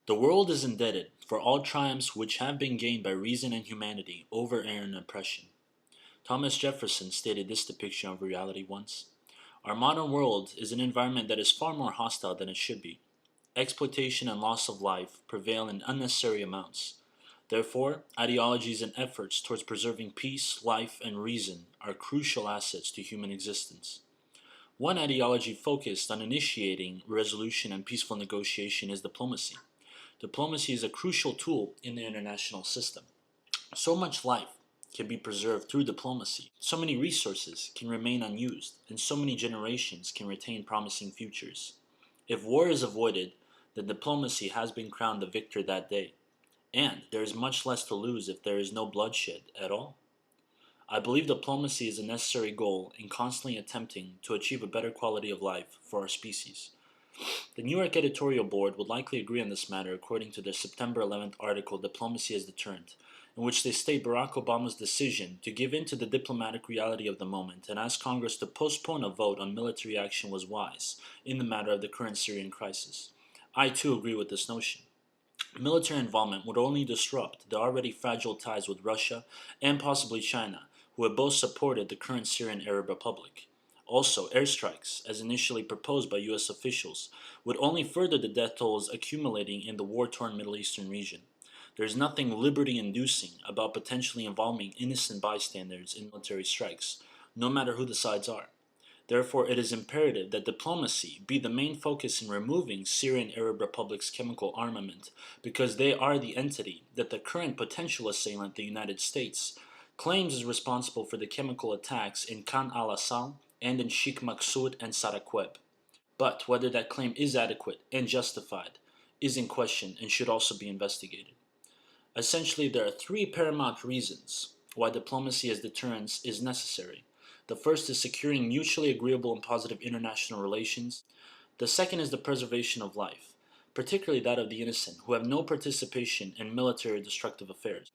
The world is indebted for all triumphs which have been gained by reason and humanity over error and oppression. Thomas Jefferson stated this depiction of reality once. Our modern world is an environment that is far more hostile than it should be. Exploitation and loss of life prevail in unnecessary amounts. Therefore, ideologies and efforts towards preserving peace, life, and reason are crucial assets to human existence. One ideology focused on initiating resolution and peaceful negotiation is diplomacy. Diplomacy is a crucial tool in the international system. So much life can be preserved through diplomacy, so many resources can remain unused, and so many generations can retain promising futures. If war is avoided, then diplomacy has been crowned the victor that day, and there is much less to lose if there is no bloodshed at all. I believe diplomacy is a necessary goal in constantly attempting to achieve a better quality of life for our species. The New York editorial board would likely agree on this matter according to their September 11th article, Diplomacy as Deterrent, in which they state Barack Obama's decision to give in to the diplomatic reality of the moment and ask Congress to postpone a vote on military action was wise in the matter of the current Syrian crisis. I too agree with this notion. Military involvement would only disrupt the already fragile ties with Russia and possibly China, who have both supported the current Syrian Arab Republic. Also, airstrikes, as initially proposed by U.S. officials, would only further the death tolls accumulating in the war-torn Middle Eastern region. There is nothing liberty-inducing about potentially involving innocent bystanders in military strikes, no matter who the sides are. Therefore, it is imperative that diplomacy be the main focus in removing Syrian Arab Republic's chemical armament, because they are the entity that the current potential assailant, the United States, claims is responsible for the chemical attacks in Khan al-Assal and in Sheikh Maksud and Sarakweb. But whether that claim is adequate and justified is in question and should also be investigated. Essentially, there are three paramount reasons why diplomacy as deterrence is necessary. The first is securing mutually agreeable and positive international relations. The second is the preservation of life, particularly that of the innocent, who have no participation in military destructive affairs.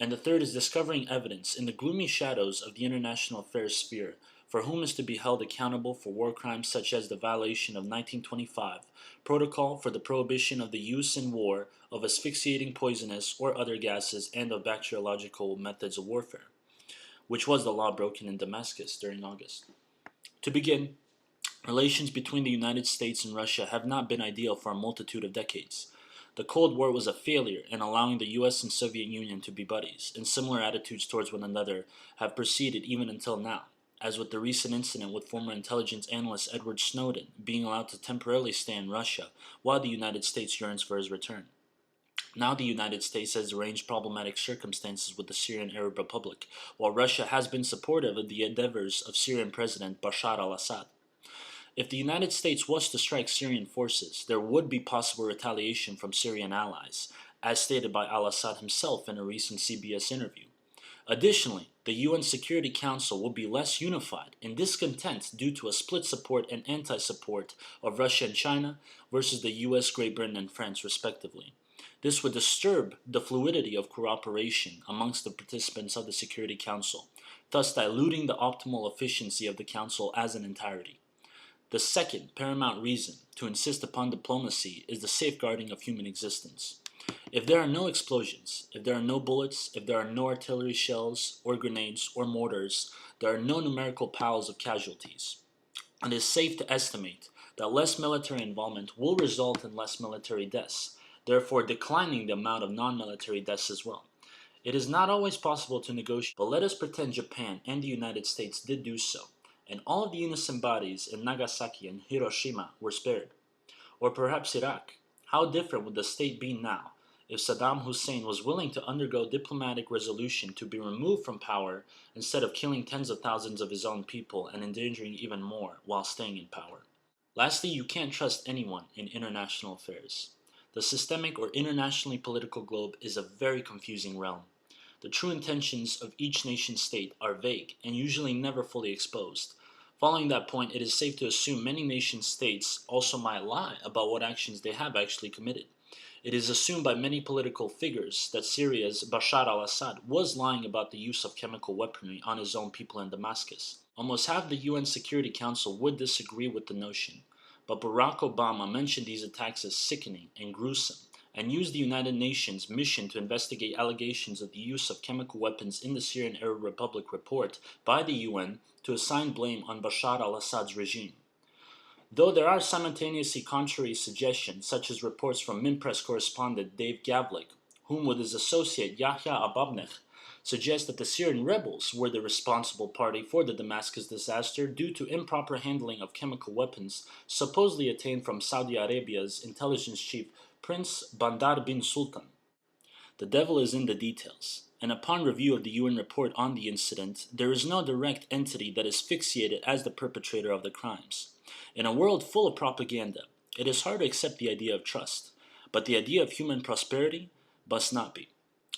And the third is discovering evidence in the gloomy shadows of the international affairs sphere for whom is to be held accountable for war crimes such as the violation of 1925 Protocol for the Prohibition of the Use in War of Asphyxiating Poisonous or Other Gases and of Bacteriological Methods of Warfare, which was the law broken in Damascus during August. To begin, relations between the United States and Russia have not been ideal for a multitude of decades. The Cold War was a failure in allowing the US and Soviet Union to be buddies, and similar attitudes towards one another have proceeded even until now, as with the recent incident with former intelligence analyst Edward Snowden being allowed to temporarily stay in Russia while the United States yearns for his return. Now the United States has arranged problematic circumstances with the Syrian Arab Republic, while Russia has been supportive of the endeavors of Syrian President Bashar al-Assad. If the United States was to strike Syrian forces, there would be possible retaliation from Syrian allies, as stated by al-Assad himself in a recent CBS interview. Additionally, the UN Security Council will be less unified and discontent due to a split support and anti-support of Russia and China versus the US, Great Britain, and France respectively. This would disturb the fluidity of cooperation amongst the participants of the Security Council, thus diluting the optimal efficiency of the Council as an entirety. The second paramount reason to insist upon diplomacy is the safeguarding of human existence. If there are no explosions, if there are no bullets, if there are no artillery shells or grenades or mortars, there are no numerical piles of casualties. It is safe to estimate that less military involvement will result in less military deaths, therefore declining the amount of non-military deaths as well. It is not always possible to negotiate, but let us pretend Japan and the United States did do so, and all of the innocent bodies in Nagasaki and Hiroshima were spared. Or perhaps Iraq. How different would the state be now if Saddam Hussein was willing to undergo diplomatic resolution to be removed from power instead of killing tens of thousands of his own people and endangering even more while staying in power? Lastly, you can't trust anyone in international affairs. The systemic or internationally political globe is a very confusing realm. The true intentions of each nation-state are vague and usually never fully exposed. Following that point, it is safe to assume many nation-states also might lie about what actions they have actually committed. It is assumed by many political figures that Syria's Bashar al-Assad was lying about the use of chemical weaponry on his own people in Damascus. Almost half the UN Security Council would disagree with the notion, but Barack Obama mentioned these attacks as sickening and gruesome and used the United Nations mission to investigate allegations of the use of chemical weapons in the Syrian Arab Republic report by the UN to assign blame on Bashar al-Assad's regime. Though there are simultaneously contrary suggestions, such as reports from Minpress correspondent Dave Gavlik, whom with his associate Yahya Ababneh suggest that the Syrian rebels were the responsible party for the Damascus disaster due to improper handling of chemical weapons supposedly attained from Saudi Arabia's intelligence chief Prince Bandar bin Sultan. The devil is in the details, and upon review of the UN report on the incident, there is no direct entity that is fixated as the perpetrator of the crimes. In a world full of propaganda, it is hard to accept the idea of trust, but the idea of human prosperity must not be.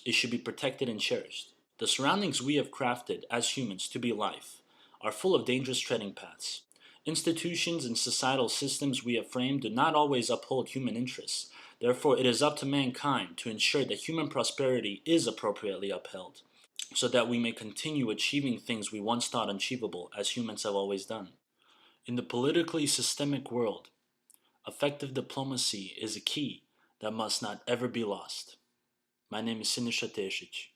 It should be protected and cherished. The surroundings we have crafted as humans to be life are full of dangerous treading paths. Institutions and societal systems we have framed do not always uphold human interess. Therefore, it is up to mankind to ensure that human prosperity is appropriately upheld, so that we may continue achieving things we once thought unachievable, as humans have always done. In the politically systemic world, effective diplomacy is a key that must not ever be lost. My name is Sinisa Tešić.